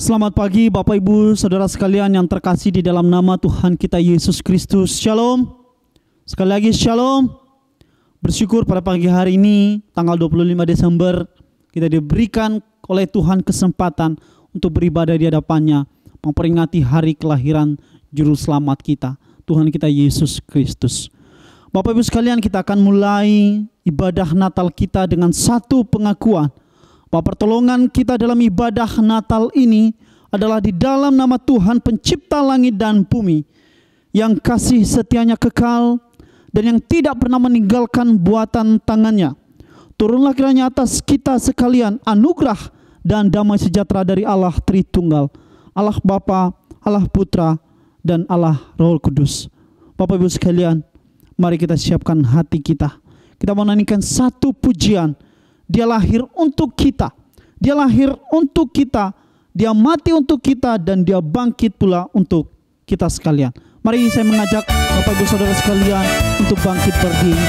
Selamat pagi Bapak Ibu Saudara sekalian yang terkasih di dalam nama Tuhan kita Yesus Kristus. Shalom. Sekali lagi shalom. Bersyukur pada pagi hari ini tanggal 25 Desember kita diberikan oleh Tuhan kesempatan untuk beribadah di hadapannya, memperingati hari kelahiran Juru Selamat kita, Tuhan kita Yesus Kristus. Bapak Ibu sekalian, kita akan mulai ibadah Natal kita dengan satu pengakuan bahwa pertolongan kita dalam ibadah Natal ini adalah di dalam nama Tuhan pencipta langit dan bumi, yang kasih setianya kekal dan yang tidak pernah meninggalkan buatan tangannya. Turunlah kiranya atas kita sekalian anugerah dan damai sejahtera dari Allah Tritunggal, Allah Bapa, Allah Putra, dan Allah Roh Kudus. Bapak Ibu sekalian, mari kita siapkan hati kita. Kita mau nyanyikan satu pujian. Dia lahir untuk kita, Dia lahir untuk kita, Dia mati untuk kita, dan Dia bangkit pula untuk kita sekalian. Mari saya mengajak Bapak Ibu Saudara sekalian untuk bangkit berdiri.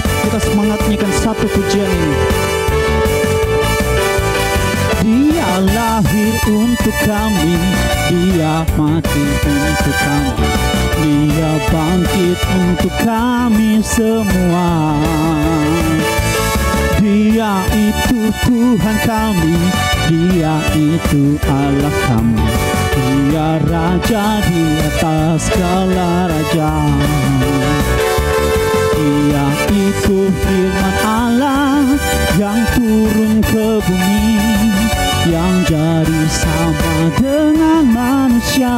Kita semangat nyanyikan satu pujian ini. Dia lahir untuk kami, Dia mati untuk kami, Dia bangkit untuk kami semua. Dia itu Tuhan kami, Dia itu Allah kami, Dia Raja di atas segala raja. Dia itu firman Allah yang turun ke bumi, yang jadi sama dengan manusia.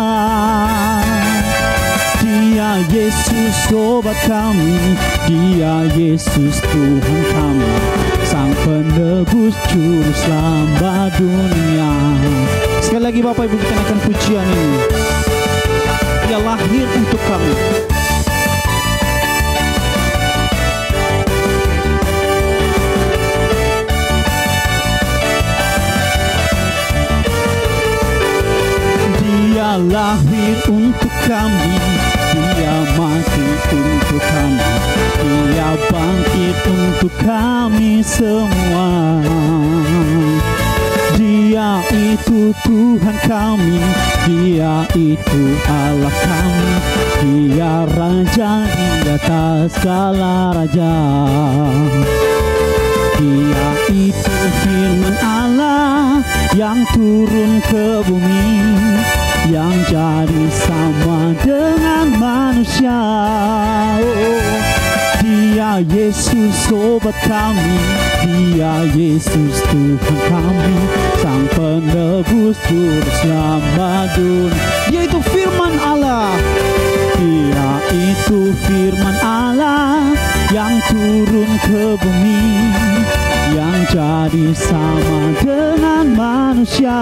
Dia Yesus sobat kami, Dia Yesus Tuhan kami, Sang penebus juru selamat dunia. Sekali lagi Bapak Ibu, kita naikkan pujian ini. Dia lahir untuk kami. Dia lahir untuk kami, Dia mati untuk kami, Dia bangkit untuk kami semua. Dia itu Tuhan kami, Dia itu Allah kami, Dia Raja di atas segala raja. Dia itu firman Allah yang turun ke bumi, yang jadi sama dengan manusia. Dia Yesus sobat kami, Dia Yesus Tuhan kami, Sang penebus juru selamat dunia. Dia itu firman Allah, Dia itu firman Allah yang turun ke bumi, yang jadi sama dengan manusia.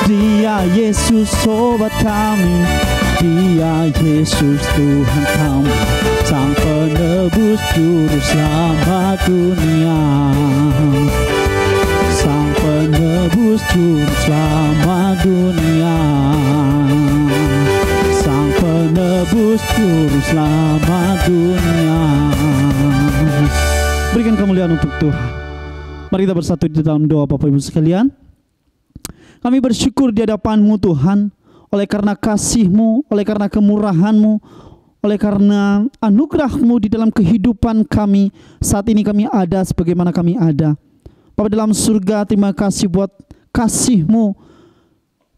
Dia Yesus sobat kami, Dia Yesus Tuhan kami, Sang penebus juru selamat dunia. Sang penebus juru selamat dunia, Sang penebus juru selamat dunia. Berikan kemuliaan untuk Tuhan. Mari kita bersatu di dalam doa Bapak Ibu sekalian. Kami bersyukur di hadapan-Mu Tuhan, oleh karena kasih-Mu, oleh karena kemurahan-Mu, oleh karena anugerah-Mu di dalam kehidupan kami. Saat ini kami ada sebagaimana kami ada. Bapa dalam surga, terima kasih buat kasih-Mu,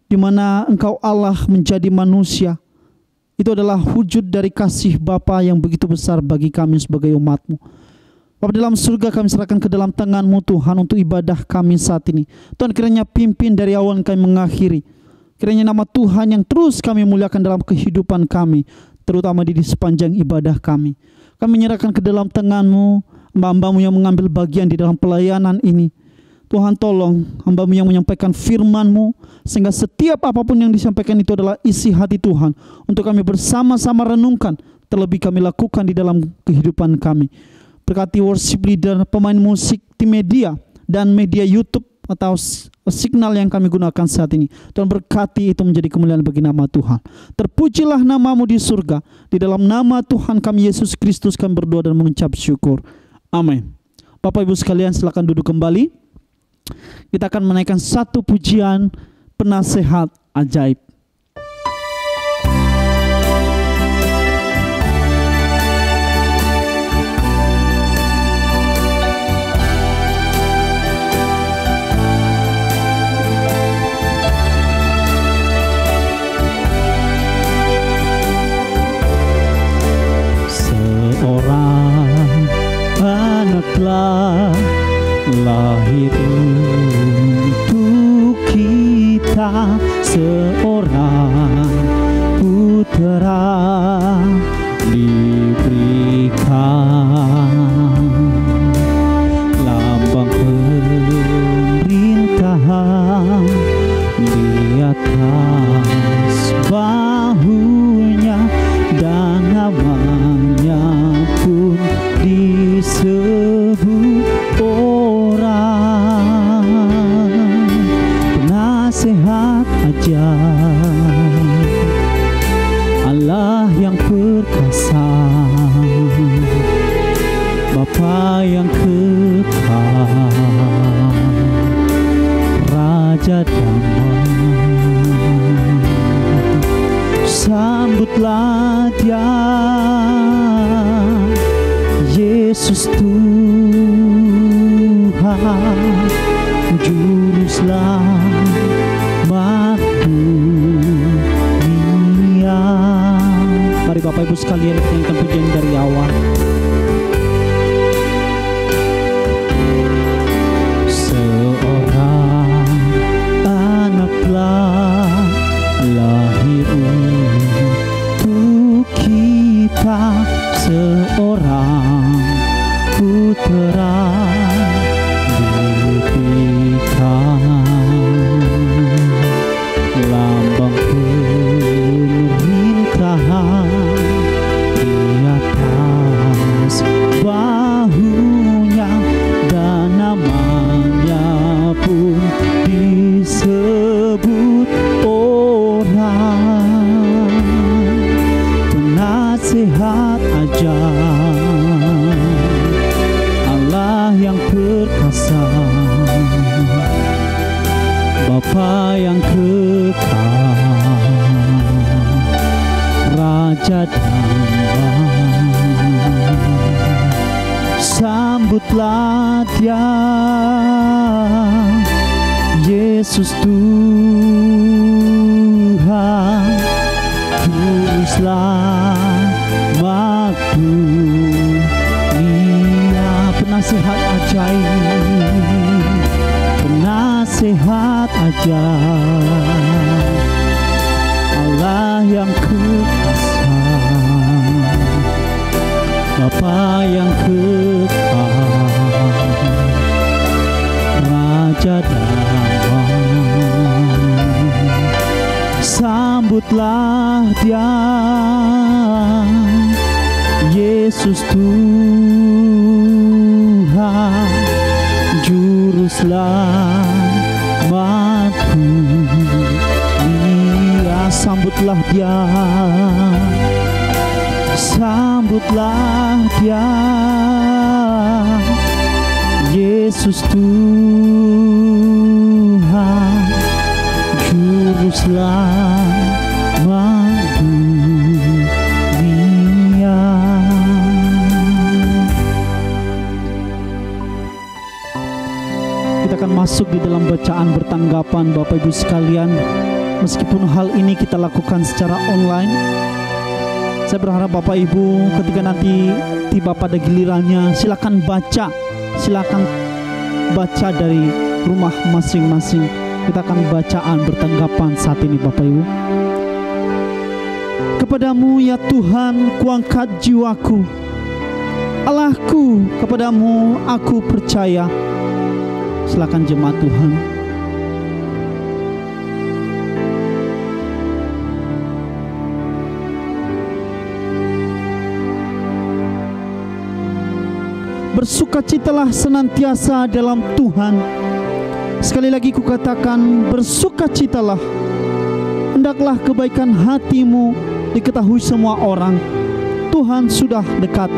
di mana Engkau Allah menjadi manusia. Itu adalah wujud dari kasih Bapa yang begitu besar bagi kami sebagai umat-Mu. Bapa dalam surga, kami serahkan ke dalam tangan-Mu Tuhan untuk ibadah kami saat ini. Tuhan, kiranya pimpin dari awal kami mengakhiri. Kiranya nama Tuhan yang terus kami muliakan dalam kehidupan kami, terutama di sepanjang ibadah kami. Kami menyerahkan ke dalam tangan-Mu hamba-Hamba-Mu yang mengambil bagian di dalam pelayanan ini. Tuhan, tolong hamba-Mu yang menyampaikan firman-Mu, sehingga setiap apapun yang disampaikan itu adalah isi hati Tuhan, untuk kami bersama-sama renungkan, terlebih kami lakukan di dalam kehidupan kami. Berkati worship leader, pemain musik, tim media, dan media YouTube atau signal yang kami gunakan saat ini. Tuhan, berkati itu menjadi kemuliaan bagi nama Tuhan. Terpujilah nama-Mu di surga. Di dalam nama Tuhan kami Yesus Kristus kami berdoa dan mengucap syukur. Amin. Bapak Ibu sekalian, silakan duduk kembali. Kita akan menaikkan satu pujian penasehat ajaib. Seorang anak telah lahir untuk kita, seorang putera diberikan, lambang pemerintahan di atas bahunya, dan namanya pun disebut orang penasehat ajaib, Allah yang perkasa, Bapa yang kekal, Raja damai. Sambutlah Dia, Yesus Tuhan, Juru Selamat dunia. Mari Bapak Ibu sekalian, kita nyanyikan pujian dari awal. Seorang anak telah lahir untuk kita, seorang putera diberikan, lambang pemerintahan di atas bahunya, dan namanya pun disebut orang penasehat ajaib, Allah yang perkasa, Bapa yang kekal, Raja damai. Sambutlah Dia, Yesus Tuhan, Juru Selamat dunia. Penasehat ajaib, penasehat ajaib, Allah yang kuasa, Bapa yang kekal, Raja damai. Sambutlah Dia, Yesus Tuhan, Juru Selamat dunia. Sambutlah Dia, sambutlah Dia, Yesus Tuhan, Juru Selamat dunia. Kita akan masuk di dalam bacaan bertanggapan Bapak Ibu sekalian. Meskipun hal ini kita lakukan secara online, saya berharap Bapak Ibu ketika nanti tiba pada gilirannya, silakan baca dari rumah masing-masing. Kita akan bacaan bertanggapan saat ini Bapak Ibu. Kepadamu ya Tuhan kuangkat jiwaku, Allahku, kepadamu aku percaya. Silakan jemaat Tuhan. Bersukacitalah senantiasa dalam Tuhan. Sekali lagi kukatakan, bersukacitalah. Hendaklah kebaikan hatimu diketahui semua orang. Tuhan sudah dekat.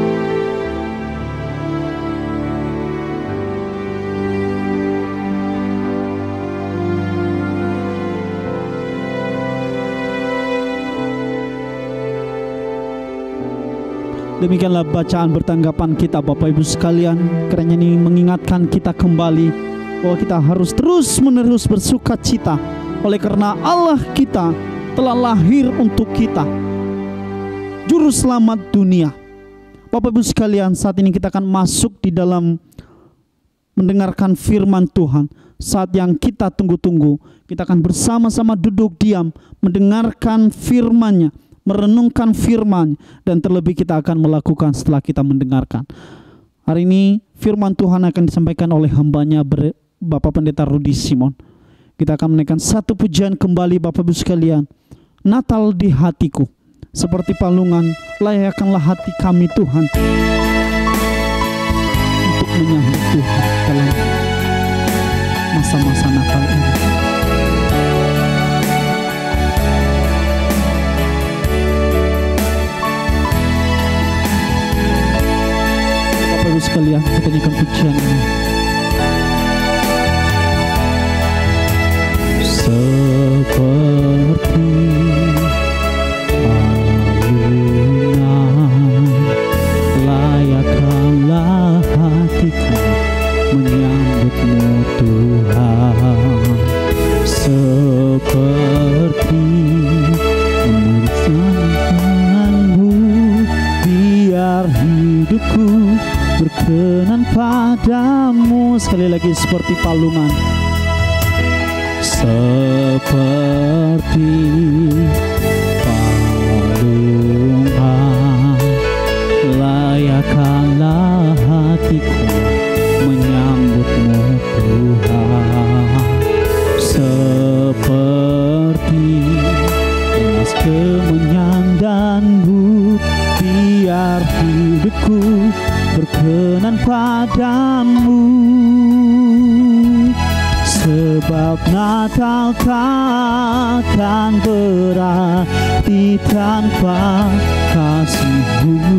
Demikianlah bacaan bertanggapan kita Bapak Ibu sekalian. Kiranya ini mengingatkan kita kembali bahwa kita harus terus-menerus bersuka cita oleh karena Allah kita telah lahir untuk kita, Juru Selamat dunia. Bapak Ibu sekalian, saat ini kita akan masuk di dalam mendengarkan firman Tuhan. Saat yang kita tunggu-tunggu, kita akan bersama-sama duduk diam, mendengarkan firman-Nya, merenungkan firman, dan terlebih kita akan melakukan setelah kita mendengarkan. Hari ini firman Tuhan akan disampaikan oleh hamba-Nya Bapak Pendeta Rudi Simon. Kita akan menaikkan satu pujian kembali Bapak Ibu sekalian. Natal di hatiku, seperti palungan, layakkanlah hati kami Tuhan, untuk menyambut Tuhan dalam masa-masa Natal ini. Bapak Ibu sekalian, kita nyanyikan pujian ini. Seperti palungan, layakkanlah hatiku menyambutmu Tuhan. Seperti mencanakanmu, biar hidupku berkenan padamu. Sekali lagi, seperti palungan. Seperti palungan, layakkanlah hatiku menyambutmu Tuhan. Seperti emas kemenyan dan buk, biar hidupku berkenan padamu. Sebab Natal takkan berarti tanpa kasih-Mu.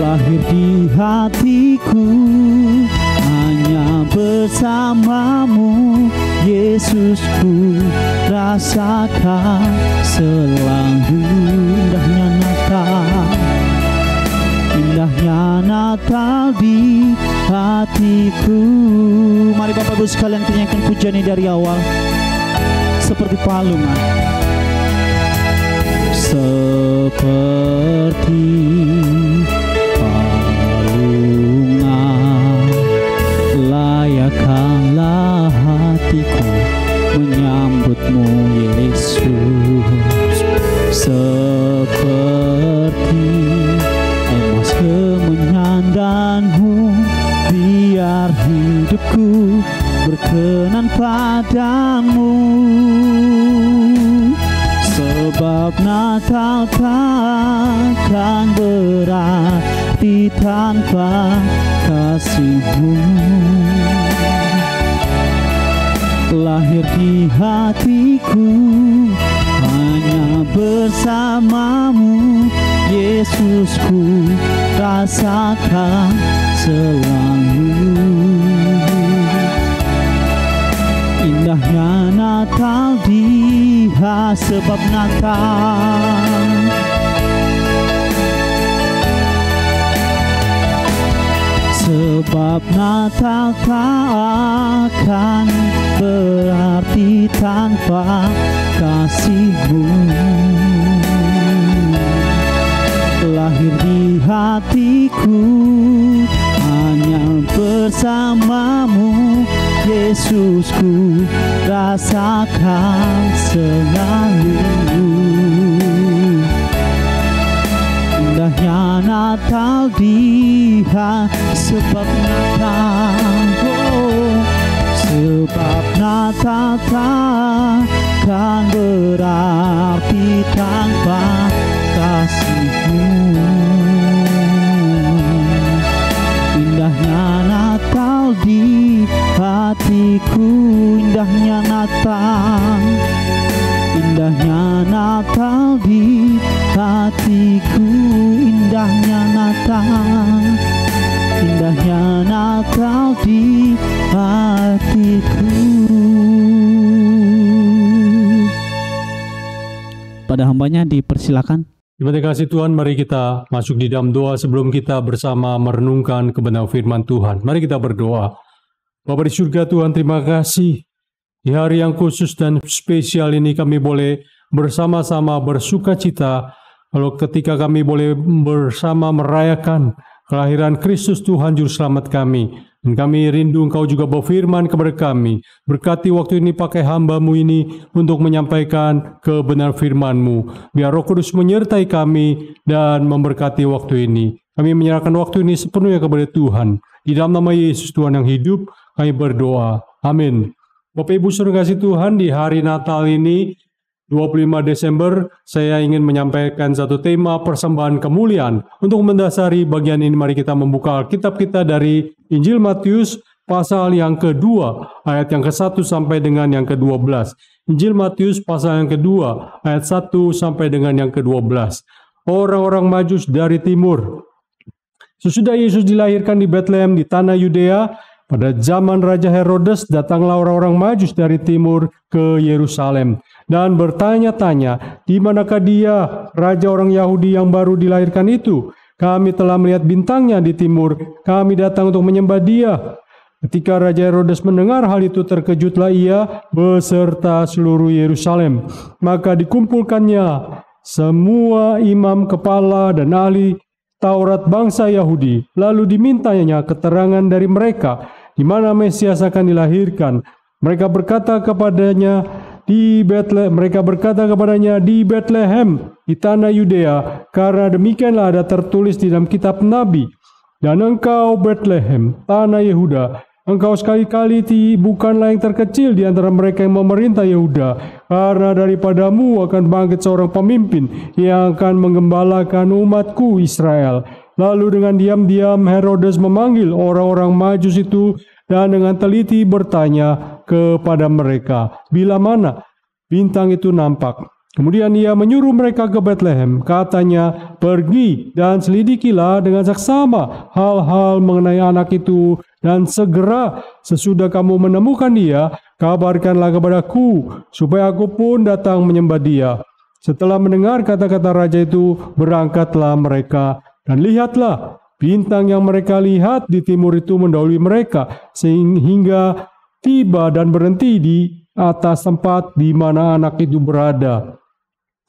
Lahir di hatiku hanya bersamamu, Yesusku, rasakan selalu indahnya Natal. Indahnya Natal di hatiku. Mari Bapak Ibu sekalian, kita nyanyikan pujian ini dari awal. Seperti palungan, seperti palungan, layakkanlah hatiku menyambutmu Yesus. Seperti emas kemenyan dan buk, biar hidupku berkenan padamu. Sebab Natal takkan berarti tanpa kasih-Mu. Lahir di hatiku hanya bersamamu, Yesusku, rasakan selalu. Indahnya Natal di sebab Natal. Sebab Natal takkan berarti tanpa kasih-Mu. Lahir di hatiku hanya bersamamu, Yesusku, rasakan selalu. Indahnya Natal di sebab Natal, oh, sebab Natal takkan berarti tanpa kasih-Mu. Indahnya Natal di hatiku, indahnya Natal, indahnya Natal di hatiku, indahnya Natal, indahnya Natal di hatiku. Pada hambanya dipersilakan. Terima kasih Tuhan, mari kita masuk di dalam doa sebelum kita bersama merenungkan kebenaran firman Tuhan. Mari kita berdoa. Bapa di surga Tuhan, terima kasih. Di hari yang khusus dan spesial ini kami boleh bersama-sama bersuka cita. Kalau ketika kami boleh bersama merayakan kelahiran Kristus Tuhan Juru Selamat kami. Dan kami rindu Engkau juga berfirman kepada kami. Berkati waktu ini pakai hamba-Mu ini untuk menyampaikan kebenaran firman-Mu. Biar Roh Kudus menyertai kami dan memberkati waktu ini. Kami menyerahkan waktu ini sepenuhnya kepada Tuhan. Di dalam nama Yesus Tuhan yang hidup, kami berdoa. Amin. Bapak Ibu saudara kasih Tuhan, di hari Natal ini 25 Desember, saya ingin menyampaikan satu tema persembahan kemuliaan. Untuk mendasari bagian ini, mari kita membuka Alkitab kita dari Injil Matius, pasal yang kedua, ayat yang ke-1 sampai dengan yang ke-12. Injil Matius, pasal yang kedua, ayat 1 sampai dengan yang ke-12. Orang-orang Majus dari timur. Sesudah Yesus dilahirkan di Betlehem di tanah Yudea, pada zaman Raja Herodes, datanglah orang-orang Majus dari timur ke Yerusalem dan bertanya-tanya, di manakah dia, raja orang Yahudi yang baru dilahirkan itu? Kami telah melihat bintangnya di timur, kami datang untuk menyembah dia. Ketika Raja Herodes mendengar hal itu, terkejutlah ia beserta seluruh Yerusalem. Maka dikumpulkannya semua imam kepala dan ahli Taurat bangsa Yahudi, lalu dimintanya keterangan dari mereka, di mana Mesias akan dilahirkan. Mereka berkata kepadanya, di Betlehem, di tanah Yudea, karena demikianlah ada tertulis di dalam kitab Nabi. Dan engkau Betlehem, tanah Yehuda, engkau sekali-kali bukanlah yang terkecil di antara mereka yang memerintah Yehuda, karena daripadamu akan bangkit seorang pemimpin yang akan menggembalakan umatku Israel. Lalu dengan diam-diam Herodes memanggil orang-orang Majus itu dan dengan teliti bertanya kepada mereka, bila mana bintang itu nampak. Kemudian ia menyuruh mereka ke Betlehem. Katanya, pergi dan selidikilah dengan saksama hal-hal mengenai anak itu. Dan segera sesudah kamu menemukan dia, kabarkanlah kepadaku, supaya aku pun datang menyembah dia. Setelah mendengar kata-kata raja itu, berangkatlah mereka. Dan lihatlah, bintang yang mereka lihat di timur itu mendahului mereka, sehingga tiba dan berhenti di atas tempat di mana anak itu berada.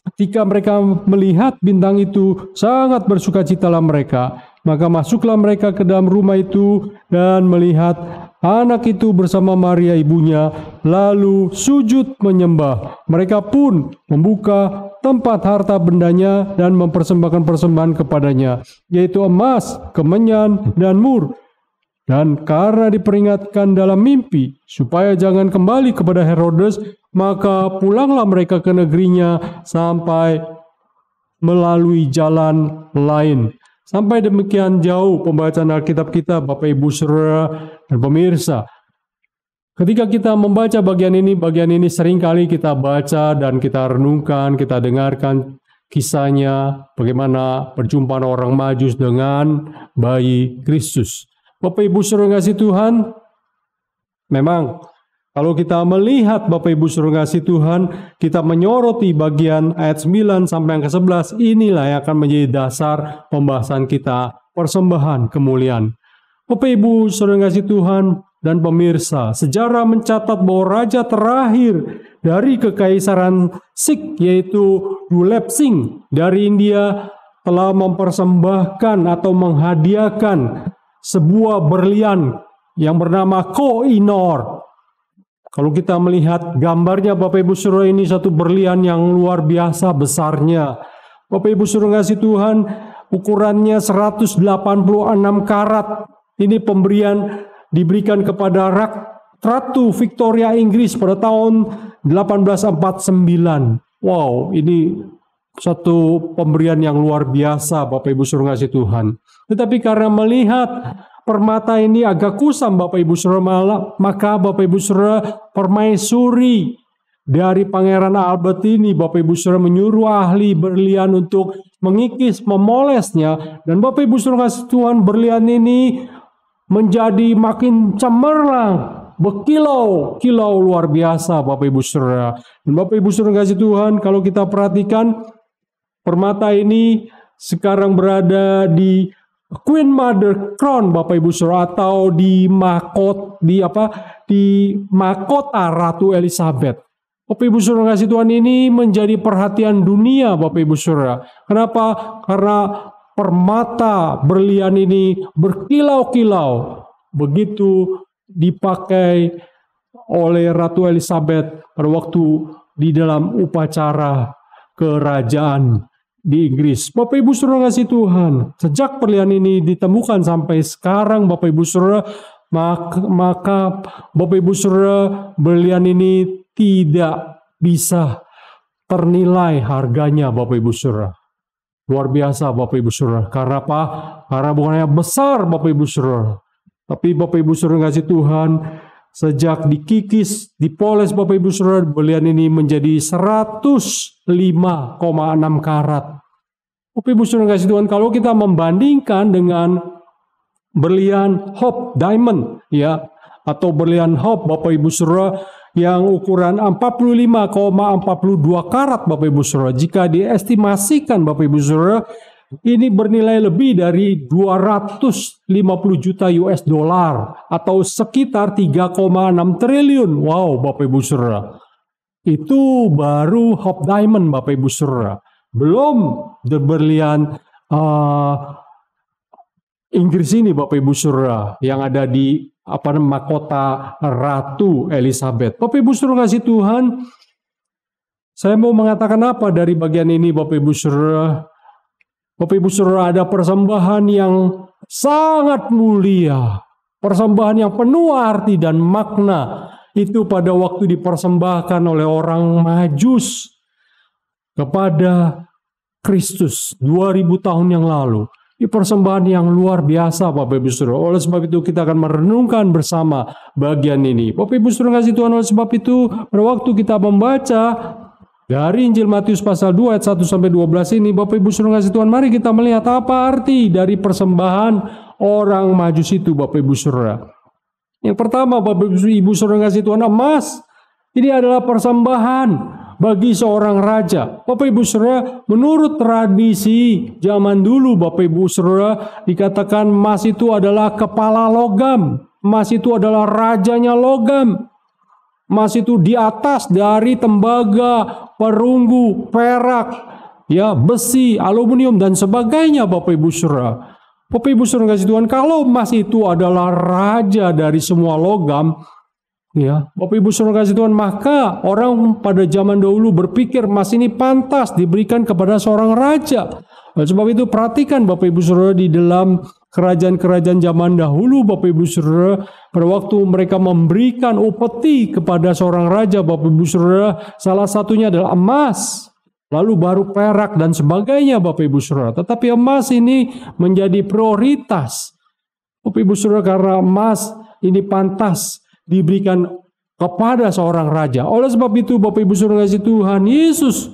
Ketika mereka melihat bintang itu, sangat bersukacitalah mereka. Maka masuklah mereka ke dalam rumah itu dan melihat anak itu bersama Maria ibunya, lalu sujud menyembah. Mereka pun membuka tempat harta bendanya dan mempersembahkan persembahan kepadanya, yaitu emas, kemenyan, dan mur. Dan karena diperingatkan dalam mimpi supaya jangan kembali kepada Herodes, maka pulanglah mereka ke negerinya sampai melalui jalan lain. Sampai demikian jauh pembacaan Alkitab kita, Bapak Ibu Saudara dan pemirsa. Ketika kita membaca bagian ini seringkali kita baca dan kita renungkan, kita dengarkan kisahnya bagaimana perjumpaan orang Majus dengan bayi Kristus. Bapak Ibu Saudara kasih Tuhan, memang kalau kita melihat Bapak Ibu Saudara kasih Tuhan, kita menyoroti bagian ayat 9 sampai yang ke-11, inilah yang akan menjadi dasar pembahasan kita, persembahan kemuliaan. Bapak Ibu Saudara kasih Tuhan dan pemirsa, sejarah mencatat bahwa raja terakhir dari Kekaisaran Sikh, yaitu Dulep Singh dari India, telah mempersembahkan atau menghadiahkan sebuah berlian yang bernama Koh-i-Noor. Kalau kita melihat gambarnya Bapak Ibu Saudara, ini satu berlian yang luar biasa besarnya. Bapak Ibu Saudara kasih Tuhan, ukurannya 186 karat. Ini pemberian diberikan kepada Ratu Victoria Inggris pada tahun 1849. Wow, ini satu pemberian yang luar biasa Bapak Ibu Saudara kasih Tuhan. Tetapi karena melihat permata ini agak kusam Bapak Ibu Saudara, maka Bapak Ibu Saudara, permaisuri dari Pangeran Albert ini, Bapak Ibu Saudara menyuruh ahli berlian untuk mengikis, memolesnya. Dan Bapak Ibu Saudara kasih Tuhan, berlian ini menjadi makin cemerlang, berkilau-kilau luar biasa Bapak Ibu Saudara. Dan Bapak Ibu Saudara kasih Tuhan, kalau kita perhatikan Permata ini sekarang berada di Queen Mother Crown, Bapak Ibu Saudara, atau di mahkota Ratu Elizabeth. Bapak Ibu Saudara kasih Tuhan, ini menjadi perhatian dunia, Bapak Ibu Saudara. Kenapa? Karena permata berlian ini berkilau-kilau, begitu dipakai oleh Ratu Elizabeth pada waktu di dalam upacara kerajaan di Inggris. Bapak Ibu Saudara kasih Tuhan, sejak berlian ini ditemukan sampai sekarang, Bapak Ibu Saudara, maka Bapak Ibu Saudara, berlian ini tidak bisa ternilai harganya, Bapak Ibu Saudara. Luar biasa, Bapak Ibu Saudara. Karena apa? Karena bukan hanya besar, Bapak Ibu Saudara, tapi Bapak Ibu Saudara kasih Tuhan, sejak dikikis, dipoles, Bapak Ibu Saudara, berlian ini menjadi 105,6 karat. Bapak Ibu Saudara kasih Tuhan, kalau kita membandingkan dengan berlian Hope Diamond, ya, atau berlian Hope, Bapak Ibu Saudara, yang ukuran 45,42 karat, Bapak Ibu Saudara, jika diestimasikan, Bapak Ibu Saudara, ini bernilai lebih dari 250 juta US dollar atau sekitar 3,6 triliun. Wow, Bapak Ibu Saudara. Itu baru Hope Diamond, Bapak Ibu Saudara. Belum berlian Inggris ini, Bapak Ibu Saudara, yang ada di mahkota Ratu Elizabeth. Bapak Ibu Saudara kasih Tuhan, saya mau mengatakan apa dari bagian ini, Bapak Ibu Saudara? Bapak Ibu Saudara, ada persembahan yang sangat mulia, persembahan yang penuh arti dan makna. Itu pada waktu dipersembahkan oleh orang Majus kepada Kristus 2000 tahun yang lalu. Ini persembahan yang luar biasa, Bapak Ibu Saudara. Oleh sebab itu kita akan merenungkan bersama bagian ini. Bapak Ibu Saudara kasih Tuhan, oleh sebab itu pada waktu kita membaca dari Injil Matius pasal 2 ayat 1 sampai 12 ini, Bapak Ibu Saudara kasih Tuhan, mari kita melihat apa arti dari persembahan orang Majus itu, Bapak Ibu Saudara. Yang pertama, Bapak Ibu Saudara kasih Tuhan, emas ini adalah persembahan bagi seorang raja. Bapak Ibu Saudara, menurut tradisi zaman dulu, Bapak Ibu Saudara, dikatakan emas itu adalah kepala logam. Emas itu adalah rajanya logam. Emas itu di atas dari tembaga, perunggu, perak, ya, besi, aluminium dan sebagainya, Bapak Ibu Saudara. Bapak Ibu Saudara kasih Tuhan, kalau emas itu adalah raja dari semua logam, ya, Bapak Ibu Saudara kasih Tuhan, maka orang pada zaman dahulu berpikir emas ini pantas diberikan kepada seorang raja. Oleh sebab itu perhatikan, Bapak Ibu Saudara, di dalam kerajaan-kerajaan zaman dahulu, Bapak Ibu Saudara, pada waktu mereka memberikan upeti kepada seorang raja, Bapak Ibu Saudara, salah satunya adalah emas, lalu baru perak dan sebagainya, Bapak Ibu Saudara. Tetapi emas ini menjadi prioritas, Bapak Ibu Saudara, karena emas ini pantas diberikan kepada seorang raja. Oleh sebab itu, Bapak Ibu Saudara kasih Tuhan, Yesus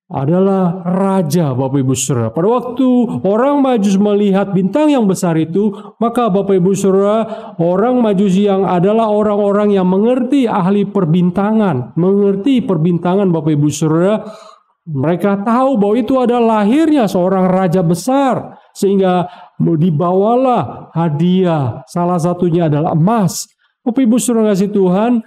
adalah raja, Bapak Ibu Saudara. Pada waktu orang Majus melihat bintang yang besar itu, maka Bapak Ibu Saudara, orang Majus yang adalah orang-orang yang mengerti, ahli perbintangan, mengerti perbintangan, Bapak Ibu Saudara, mereka tahu bahwa itu adalah lahirnya seorang raja besar, sehingga dibawalah hadiah, salah satunya adalah emas. Bapak Ibu Saudara kasih Tuhan,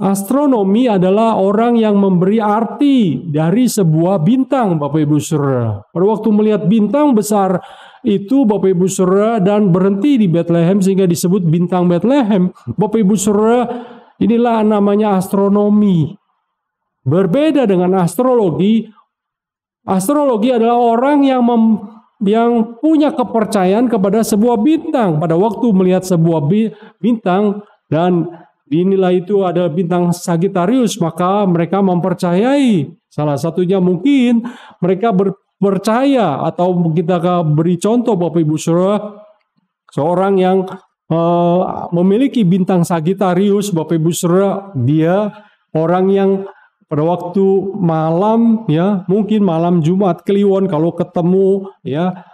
astronomi adalah orang yang memberi arti dari sebuah bintang, Bapak Ibu Saudara. Pada waktu melihat bintang besar itu, Bapak Ibu Saudara, dan berhenti di Bethlehem sehingga disebut bintang Bethlehem, Bapak Ibu Saudara, inilah namanya astronomi. Berbeda dengan astrologi. Astrologi adalah orang yang punya kepercayaan kepada sebuah bintang. Pada waktu melihat sebuah bintang dan inilah itu ada bintang Sagittarius, maka mereka mempercayai. Salah satunya mungkin mereka percaya, atau kita beri contoh, Bapak Ibu Saudara, seorang yang memiliki bintang Sagittarius, Bapak Ibu Saudara, dia orang yang pada waktu malam, ya, mungkin malam Jumat Kliwon, kalau ketemu, ya,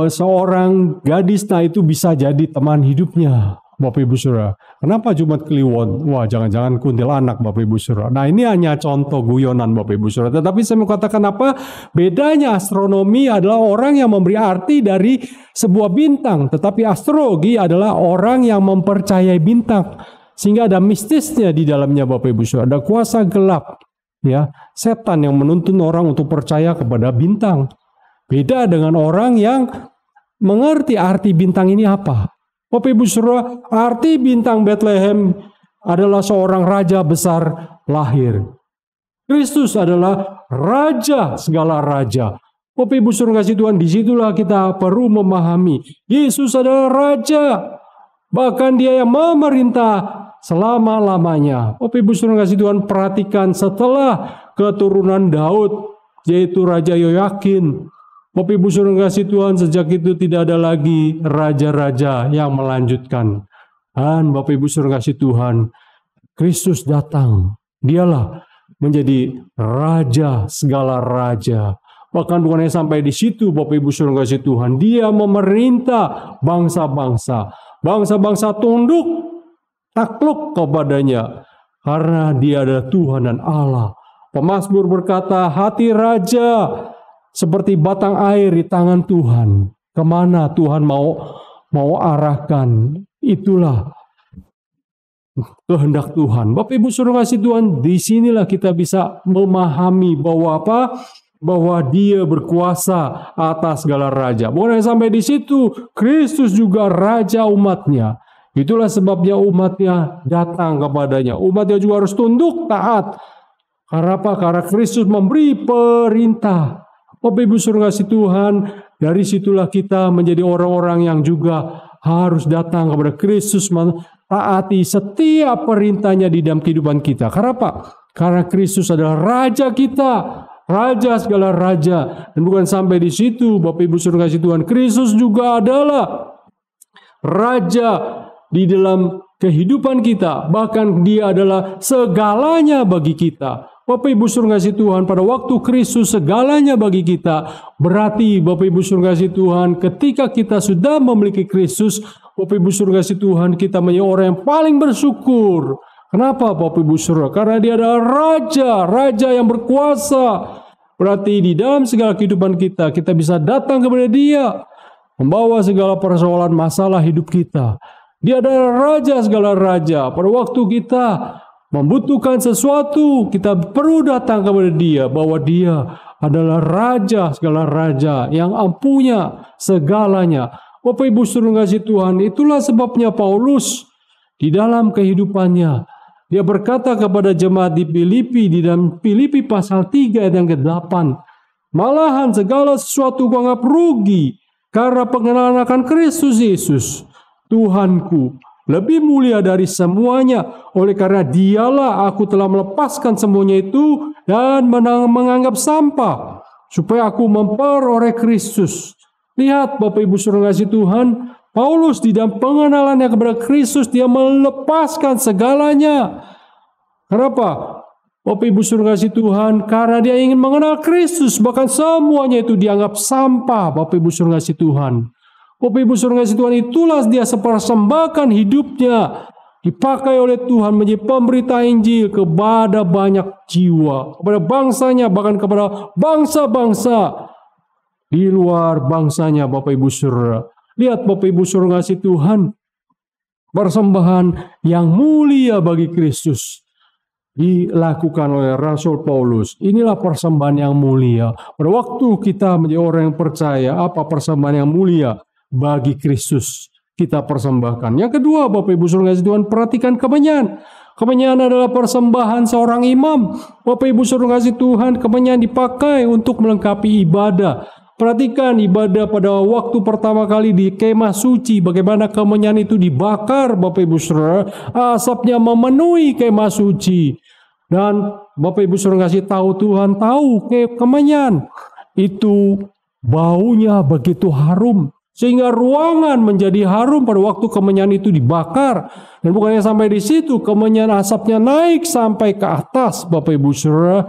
seorang gadis, nah itu bisa jadi teman hidupnya. Bapak Ibu Saudara. Kenapa Jumat Kliwon? Wah, jangan-jangan kuntilanak Bapak Ibu Saudara. Nah, ini hanya contoh guyonan Bapak Ibu Saudara. Tetapi saya mau katakan apa? Bedanya astronomi adalah orang yang memberi arti dari sebuah bintang. Tetapi astrologi adalah orang yang mempercayai bintang. Sehingga ada mistisnya di dalamnya Bapak Ibu Saudara. Ada kuasa gelap. Ya, setan yang menuntun orang untuk percaya kepada bintang. Beda dengan orang yang mengerti arti bintang ini apa. Bapak Ibu Saudara, arti bintang Bethlehem adalah seorang raja besar lahir. Kristus adalah raja segala raja. Bapak Ibu Saudara kasih Tuhan, disitulah kita perlu memahami. Yesus adalah raja. Bahkan dia yang memerintah selama-lamanya. Bapak Ibu Saudara kasih Tuhan, perhatikan setelah keturunan Daud, yaitu Raja Yoyakin. Bapak Ibu Saudara kasih Tuhan, sejak itu tidak ada lagi raja-raja yang melanjutkan. Dan Bapak Ibu Saudara kasih Tuhan, Kristus datang. Dialah menjadi raja segala raja. Bahkan bukan hanya sampai di situ Bapak Ibu Saudara kasih Tuhan, dia memerintah bangsa-bangsa. Bangsa-bangsa tunduk, takluk kepadanya. Karena dia adalah Tuhan dan Allah. Pemazmur berkata, hati raja seperti batang air di tangan Tuhan. Kemana Tuhan mau arahkan, itulah kehendak Tuhan. Bapak Ibu Saudara kasih Tuhan, disinilah kita bisa memahami bahwa apa? Bahwa dia berkuasa atas segala raja. Bukan hanya sampai di situ, Kristus juga raja umatnya. Itulah sebabnya umatnya datang kepadanya. Umatnya juga harus tunduk, taat. Karena apa? Karena Kristus memberi perintah. Bapak Ibu Saudara kasih Tuhan, dari situlah kita menjadi orang-orang yang juga harus datang kepada Kristus, taati setiap perintahnya di dalam kehidupan kita. Karena apa? Karena Kristus adalah raja kita, raja segala raja. Dan bukan sampai di situ, Bapak Ibu Saudara kasih Tuhan, Kristus juga adalah raja di dalam kehidupan kita. Bahkan dia adalah segalanya bagi kita. Bapak Ibu Saudara kasih Tuhan, pada waktu Kristus segalanya bagi kita, berarti Bapak Ibu Saudara kasih Tuhan, ketika kita sudah memiliki Kristus, Bapak Ibu Saudara kasih Tuhan, kita menjadi orang yang paling bersyukur. Kenapa Bapak Ibu Saudara? Karena dia adalah raja yang berkuasa. Berarti di dalam segala kehidupan kita, kita bisa datang kepada dia, membawa segala persoalan masalah hidup kita. Dia adalah raja segala raja. Pada waktu kita membutuhkan sesuatu, kita perlu datang kepada dia, bahwa dia adalah raja segala raja yang punya segalanya. Bapak Ibu Saudara kasih Tuhan, itulah sebabnya Paulus di dalam kehidupannya, dia berkata kepada jemaat di Filipi, di dalam Filipi pasal 3 ayat yang ke-8, malahan segala sesuatu kuanggap rugi karena pengenalan akan Kristus Yesus, Tuhanku, lebih mulia dari semuanya. Oleh karena dialah aku telah melepaskan semuanya itu dan menganggap sampah, supaya aku memperoleh Kristus. Lihat Bapak Ibu Saudara kasih Tuhan, Paulus di dalam pengenalannya kepada Kristus, dia melepaskan segalanya. Kenapa? Bapak Ibu Saudara kasih Tuhan, karena dia ingin mengenal Kristus, bahkan semuanya itu dianggap sampah. Bapak Ibu Saudara kasih Tuhan, Bapak Ibu Saudara kasih Tuhan, itulah dia sepersembahkan hidupnya, dipakai oleh Tuhan menjadi pemberita Injil kepada banyak jiwa, kepada bangsanya, bahkan kepada bangsa-bangsa di luar bangsanya. Bapak Ibu Saudara, lihat Bapak Ibu Saudara kasih Tuhan, persembahan yang mulia bagi Kristus dilakukan oleh Rasul Paulus. Inilah persembahan yang mulia. Pada waktu kita menjadi orang yang percaya, apa persembahan yang mulia bagi Kristus kita persembahkan. Yang kedua, Bapak Ibu Saudara kasih Tuhan, perhatikan kemenyan. Kemenyan adalah persembahan seorang imam. Bapak Ibu Saudara kasih Tuhan, kemenyan dipakai untuk melengkapi ibadah. Perhatikan ibadah pada waktu pertama kali di kemah suci, bagaimana kemenyan itu dibakar Bapak Ibu Saudara, asapnya memenuhi kemah suci. Dan Bapak Ibu Saudara kasih tahu, Tuhan tahu kemenyan itu baunya begitu harum, sehingga ruangan menjadi harum pada waktu kemenyan itu dibakar. Dan bukannya sampai di situ, kemenyan asapnya naik sampai ke atas Bapak Ibu Saudara.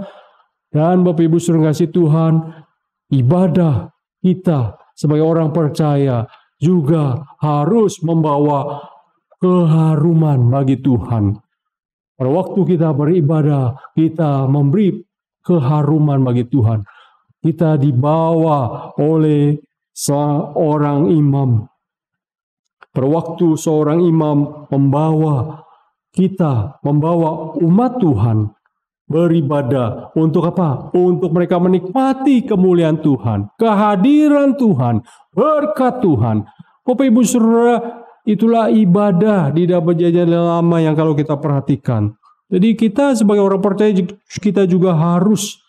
Dan Bapak Ibu Saudara kasih Tuhan, ibadah kita sebagai orang percaya juga harus membawa keharuman bagi Tuhan. Pada waktu kita beribadah, kita memberi keharuman bagi Tuhan. Kita dibawa oleh seorang imam. Pada waktu seorang imam membawa umat Tuhan beribadah. Untuk apa? Untuk mereka menikmati kemuliaan Tuhan, kehadiran Tuhan, berkat Tuhan. Bapak Ibu Saudara, itulah ibadah di dalam perjanjian lama yang kalau kita perhatikan. Jadi kita sebagai orang percaya, kita juga harus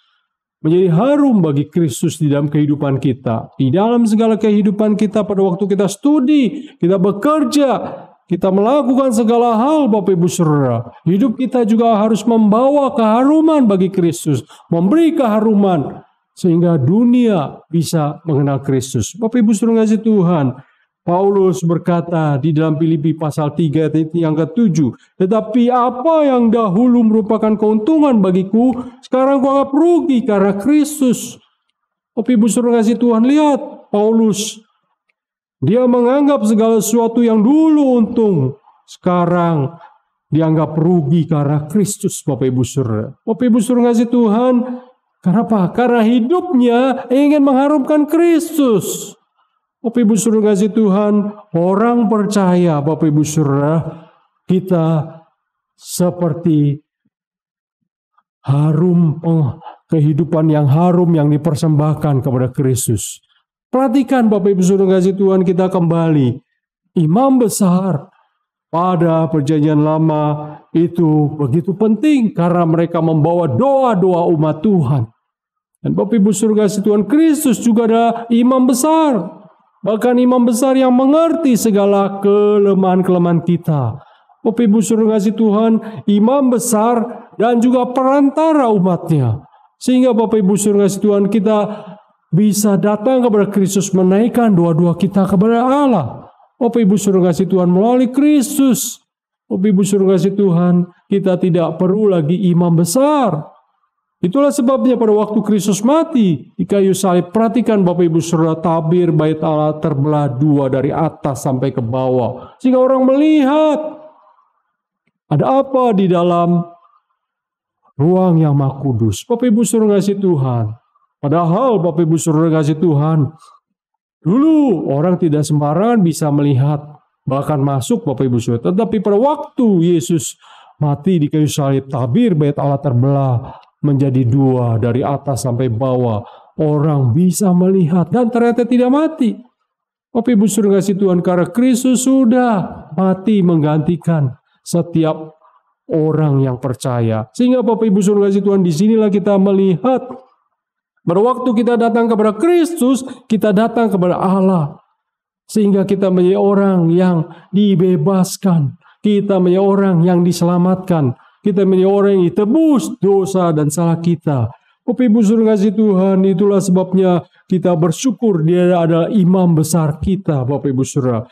menjadi harum bagi Kristus di dalam kehidupan kita. Di dalam segala kehidupan kita, pada waktu kita studi, kita bekerja, kita melakukan segala hal, Bapak Ibu Saudara. Hidup kita juga harus membawa keharuman bagi Kristus, memberi keharuman sehingga dunia bisa mengenal Kristus. Bapak Ibu Saudara kasih Tuhan, Paulus berkata di dalam Filipi pasal 3 ayat yang ke-7, tetapi apa yang dahulu merupakan keuntungan bagiku, sekarang ku anggap rugi karena Kristus. Bapak Ibu Saudara kasih Tuhan, lihat Paulus, dia menganggap segala sesuatu yang dulu untung, sekarang dianggap rugi karena Kristus, Bapak Ibu Saudara. Bapak Ibu Saudara kasih Tuhan, kenapa? Karena hidupnya ingin mengharumkan Kristus. Bapak Ibu Saudara kasih Tuhan, orang percaya, Bapak Ibu Saudara, kita seperti harum, kehidupan yang harum yang dipersembahkan kepada Kristus. Perhatikan Bapak Ibu Saudara kasih Tuhan, kita kembali. Imam besar pada perjanjian lama itu begitu penting karena mereka membawa doa-doa umat Tuhan. Dan Bapak Ibu Saudara kasih Tuhan, Kristus juga ada imam besar. Bahkan imam besar yang mengerti segala kelemahan-kelemahan kita. Bapak Ibu Saudara kasih Tuhan, imam besar dan juga perantara umatnya. Sehingga Bapak Ibu Saudara kasih Tuhan, kita bisa datang kepada Kristus, menaikkan doa-doa kita kepada Allah. Bapak Ibu Saudara kasih Tuhan, melalui Kristus, Bapak Ibu Saudara kasih Tuhan, kita tidak perlu lagi imam besar. Itulah sebabnya pada waktu Kristus mati di kayu salib, perhatikan Bapak Ibu Saudara, tabir bait Allah terbelah dua dari atas sampai ke bawah. Sehingga orang melihat ada apa di dalam ruang yang Maha Kudus. Bapak Ibu Saudara kasih Tuhan, padahal Bapak Ibu Saudara kasih Tuhan, dulu orang tidak sembarangan bisa melihat, bahkan masuk Bapak Ibu Saudara. Tetapi pada waktu Yesus mati di kayu salib, tabir bait Allah terbelah menjadi dua dari atas sampai bawah. Orang bisa melihat dan ternyata tidak mati. Bapak Ibu Saudara kasih Tuhan, karena Kristus sudah mati menggantikan setiap orang yang percaya. Sehingga Bapak Ibu Saudara kasih Tuhan, disinilah kita melihat pada waktu kita datang kepada Kristus, kita datang kepada Allah. Sehingga kita menjadi orang yang dibebaskan. Kita menjadi orang yang diselamatkan. Kita menjadi orang yang ditebus dosa dan salah kita. Bapak Ibu Saudara kasih Tuhan, itulah sebabnya kita bersyukur Dia adalah imam besar kita, Bapak Ibu Saudara.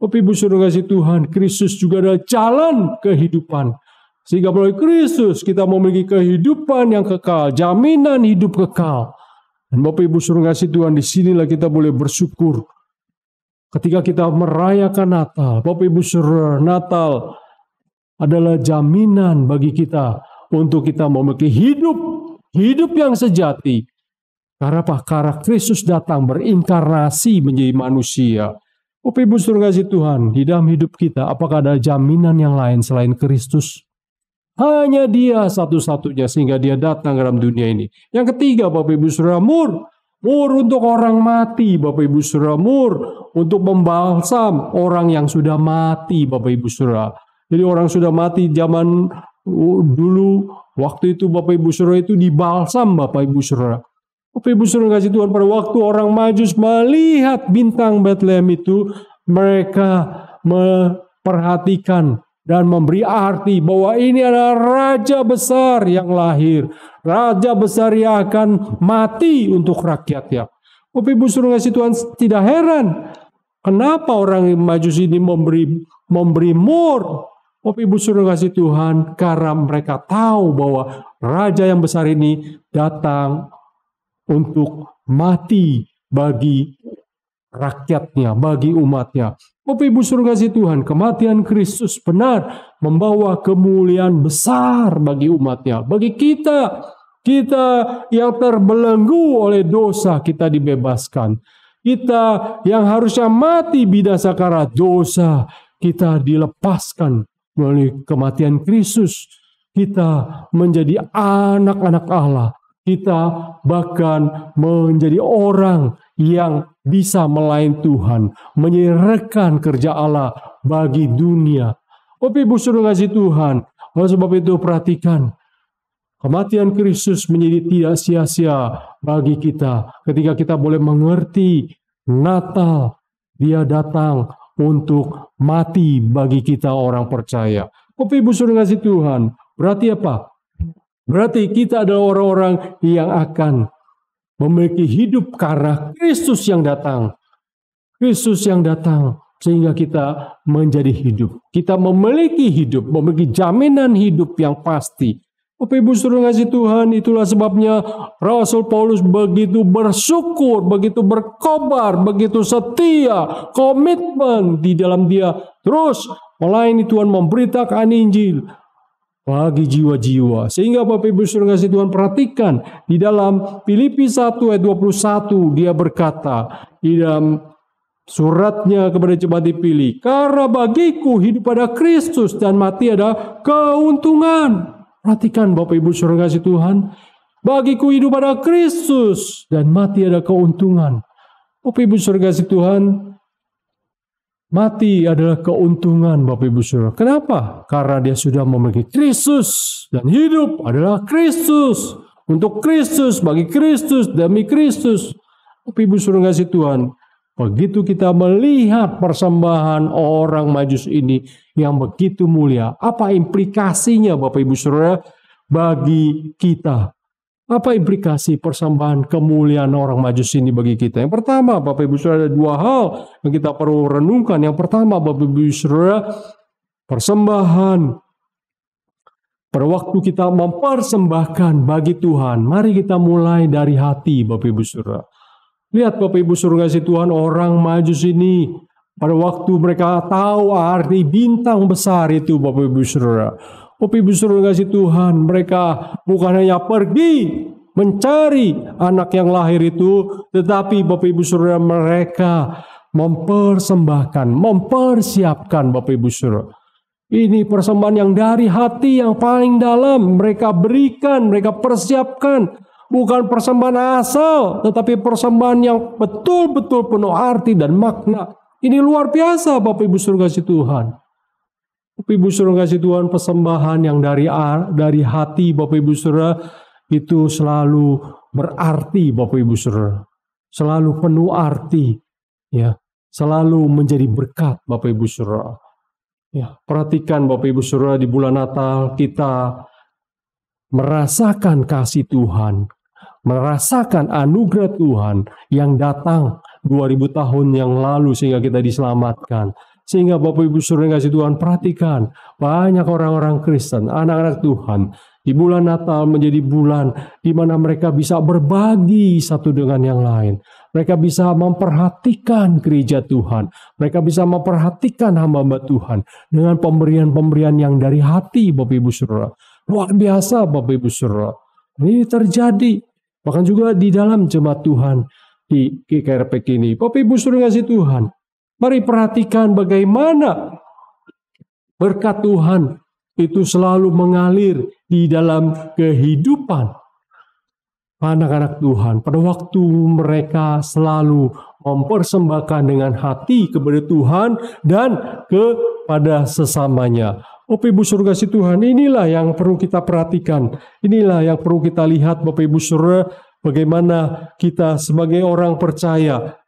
Bapak Ibu Saudara kasih Tuhan, Kristus juga adalah jalan kehidupan. Sehingga melalui Kristus kita memiliki kehidupan yang kekal, jaminan hidup kekal. Dan Bapak Ibu Saudara kasih Tuhan, disinilah kita boleh bersyukur. Ketika kita merayakan Natal, Bapak Ibu Saudara, Natal adalah jaminan bagi kita untuk kita memiliki hidup yang sejati. Karena apa? Karena Kristus datang berinkarnasi menjadi manusia. Bapak Ibu Saudara kasih Tuhan, di dalam hidup kita apakah ada jaminan yang lain selain Kristus? Hanya Dia satu-satunya sehingga Dia datang ke dalam dunia ini. Yang ketiga, Bapak Ibu Saudara, mur untuk orang mati, Bapak Ibu Saudara, mur untuk membalsam orang yang sudah mati, Bapak Ibu Saudara. Jadi orang sudah mati zaman dulu, waktu itu Bapak Ibu Saudara itu dibalsam, Bapak Ibu Saudara. Bapak Ibu Saudara kasih Tuhan, pada waktu orang Majus melihat bintang Bethlehem itu, mereka memperhatikan dan memberi arti bahwa ini adalah Raja besar yang lahir. Raja besar yang akan mati untuk rakyatnya. Bapak Ibu Saudara kasih Tuhan, tidak heran kenapa orang Majus ini memberi mur. Bapak Ibu Saudara kasih Tuhan, karena mereka tahu bahwa Raja yang besar ini datang untuk mati bagi rakyatnya, bagi umatnya. Bapak Ibu Saudara kasih Tuhan, kematian Kristus benar membawa kemuliaan besar bagi umatnya. Bagi kita yang terbelenggu oleh dosa, kita dibebaskan. Kita yang harusnya mati binasa karena dosa, kita dilepaskan melalui kematian Kristus. Kita menjadi anak-anak Allah. Kita bahkan menjadi orang yang bisa melayani Tuhan, menyerahkan kerja Allah bagi dunia. Bapak Ibu Saudara kasih Tuhan, oleh sebab itu perhatikan, kematian Kristus menjadi tidak sia-sia bagi kita ketika kita boleh mengerti Natal, Dia datang untuk mati bagi kita orang percaya. Bapak Ibu Saudara kasih Tuhan, berarti apa? Berarti kita adalah orang-orang yang akan memiliki hidup karena Kristus yang datang. Kristus yang datang sehingga kita menjadi hidup. Kita memiliki hidup, memiliki jaminan hidup yang pasti. Bapak Ibu Saudara kasih Tuhan, itulah sebabnya Rasul Paulus begitu bersyukur, begitu berkobar, begitu setia, komitmen di dalam dia terus melayani Tuhan, memberitakan Injil bagi jiwa-jiwa. Sehingga Bapak Ibu Saudara kasih Tuhan, perhatikan di dalam Filipi 1 ayat 21 dia berkata di dalam suratnya kepada jemaat dipilih, karena bagiku hidup pada Kristus dan mati ada keuntungan. Perhatikan Bapak Ibu Saudara kasih Tuhan, bagiku hidup pada Kristus dan mati ada keuntungan. Bapak Ibu Saudara kasih Tuhan, mati adalah keuntungan Bapak Ibu Saudara. Kenapa? Karena dia sudah memiliki Kristus dan hidup adalah Kristus. Untuk Kristus, bagi Kristus, demi Kristus. Bapak Ibu Saudara kasih Tuhan, begitu kita melihat persembahan orang Majus ini yang begitu mulia, apa implikasinya Bapak Ibu Saudara bagi kita? Apa implikasi persembahan kemuliaan orang Majus ini bagi kita? Yang pertama, Bapak Ibu Saudara, ada dua hal yang kita perlu renungkan. Yang pertama, Bapak Ibu Saudara, persembahan pada waktu kita mempersembahkan bagi Tuhan, mari kita mulai dari hati Bapak Ibu Saudara. Lihat Bapak Ibu Saudara kasih Tuhan, orang Majus ini pada waktu mereka tahu arti bintang besar itu Bapak Ibu Saudara. Bapak Ibu Saudara kasih Tuhan, mereka bukan hanya pergi mencari anak yang lahir itu, tetapi Bapak Ibu Saudara mereka mempersembahkan, mempersiapkan Bapak Ibu Saudara. Ini persembahan yang dari hati yang paling dalam mereka berikan, mereka persiapkan. Bukan persembahan asal, tetapi persembahan yang betul-betul penuh arti dan makna. Ini luar biasa Bapak Ibu Saudara kasih Tuhan. Bapak Ibu Saudara kasih Tuhan, persembahan yang dari hati Bapak Ibu Saudara itu selalu berarti Bapak Ibu Saudara. Selalu penuh arti, ya. Selalu menjadi berkat Bapak Ibu Saudara. Ya, perhatikan Bapak Ibu Saudara, di bulan Natal kita merasakan kasih Tuhan, merasakan anugerah Tuhan yang datang 2000 tahun yang lalu sehingga kita diselamatkan. Sehingga Bapak Ibu Saudara kasih Tuhan, perhatikan banyak orang-orang Kristen, anak-anak Tuhan, di bulan Natal menjadi bulan di mana mereka bisa berbagi satu dengan yang lain. Mereka bisa memperhatikan gereja Tuhan. Mereka bisa memperhatikan hamba-hamba Tuhan dengan pemberian-pemberian yang dari hati Bapak Ibu Saudara. Luar biasa Bapak Ibu Saudara. Ini terjadi. Bahkan juga di dalam jemaat Tuhan di GKRP ini. Bapak Ibu Saudara kasih Tuhan, mari perhatikan bagaimana berkat Tuhan itu selalu mengalir di dalam kehidupan anak-anak Tuhan. Pada waktu mereka selalu mempersembahkan dengan hati kepada Tuhan dan kepada sesamanya. Bapak Ibu Saudara kasih Tuhan, inilah yang perlu kita perhatikan. Inilah yang perlu kita lihat Bapak Ibu Saudara, bagaimana kita sebagai orang percaya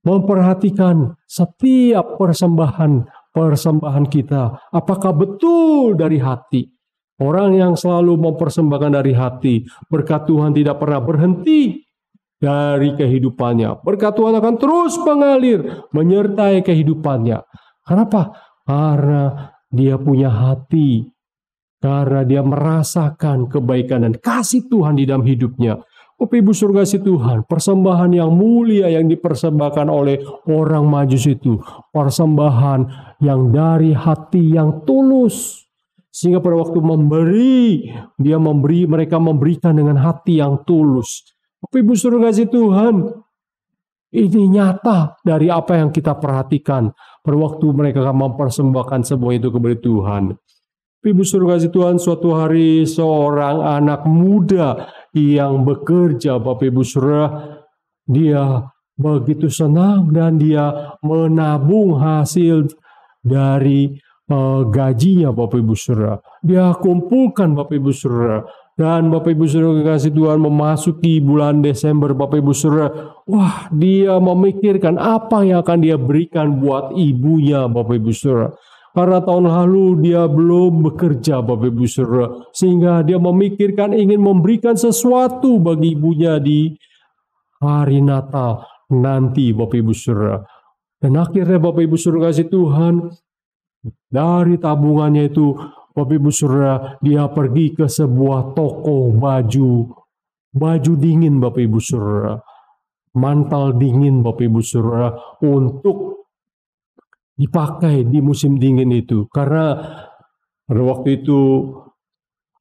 memperhatikan setiap persembahan kita. Apakah betul dari hati? Orang yang selalu mempersembahkan dari hati, berkat Tuhan tidak pernah berhenti dari kehidupannya. Berkat Tuhan akan terus mengalir, menyertai kehidupannya. Kenapa? Karena dia punya hati, karena dia merasakan kebaikan dan kasih Tuhan di dalam hidupnya. Bapak Ibu Saudara kasih Tuhan, persembahan yang mulia yang dipersembahkan oleh orang Majus itu, persembahan yang dari hati yang tulus. Sehingga pada waktu memberi, mereka memberikan dengan hati yang tulus. Bapak Ibu Saudara kasih Tuhan, ini nyata dari apa yang kita perhatikan pada waktu mereka akan mempersembahkan semua itu kepada Tuhan. Ibu Saudara kasih Tuhan, suatu hari seorang anak muda yang bekerja, Bapak Ibu Saudara, dia begitu senang dan dia menabung hasil dari gajinya, Bapak Ibu Saudara. Dia kumpulkan, Bapak Ibu Saudara. Dan Bapak Ibu Saudara kasih Tuhan, memasuki bulan Desember, Bapak Ibu Saudara, wah, dia memikirkan apa yang akan dia berikan buat ibunya, Bapak Ibu Saudara. Karena tahun lalu dia belum bekerja, Bapak Ibu Saudara, sehingga dia memikirkan ingin memberikan sesuatu bagi ibunya di hari Natal nanti, Bapak Ibu Saudara. Dan akhirnya Bapak Ibu Saudara kasih Tuhan, dari tabungannya itu, Bapak Ibu Saudara, dia pergi ke sebuah toko baju dingin, Bapak Ibu Saudara, mantel dingin, Bapak Ibu Saudara, untuk dipakai di musim dingin itu. Karena pada waktu itu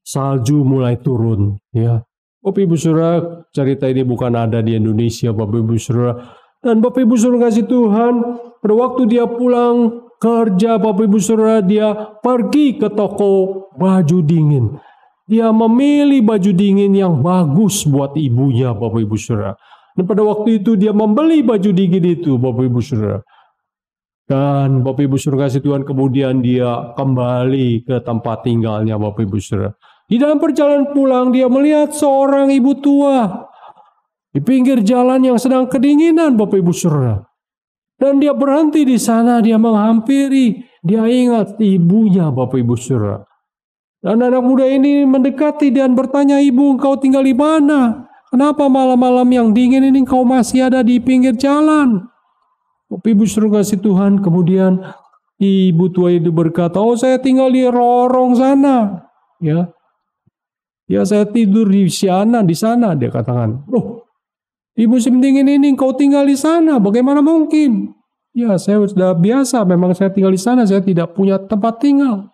salju mulai turun, ya. Bapak Ibu Saudara, cerita ini bukan ada di Indonesia, Bapak Ibu Saudara. Dan Bapak Ibu Saudara kasih Tuhan, pada waktu dia pulang kerja, Bapak Ibu Saudara, dia pergi ke toko baju dingin. Dia memilih baju dingin yang bagus buat ibunya, Bapak Ibu Saudara. Dan pada waktu itu dia membeli baju dingin itu, Bapak Ibu Saudara. Dan Bapak Ibu Saudara kasih Tuhan, kemudian dia kembali ke tempat tinggalnya, Bapak Ibu Saudara. Di dalam perjalanan pulang, dia melihat seorang ibu tua di pinggir jalan yang sedang kedinginan, Bapak Ibu Saudara. Dan dia berhenti di sana, dia menghampiri, dia ingat ibunya, Bapak Ibu Saudara. Dan anak muda ini mendekati dan bertanya, "Ibu, engkau tinggal di mana? Kenapa malam-malam yang dingin ini engkau masih ada di pinggir jalan?" Bapak Ibu Saudara kasih Tuhan, kemudian ibu tua itu berkata, "Oh, saya tinggal di lorong sana." Ya, saya tidur di sana, dia katakan. "Loh, di musim dingin ini engkau tinggal di sana, bagaimana mungkin?" "Ya, saya sudah biasa, memang saya tinggal di sana, saya tidak punya tempat tinggal."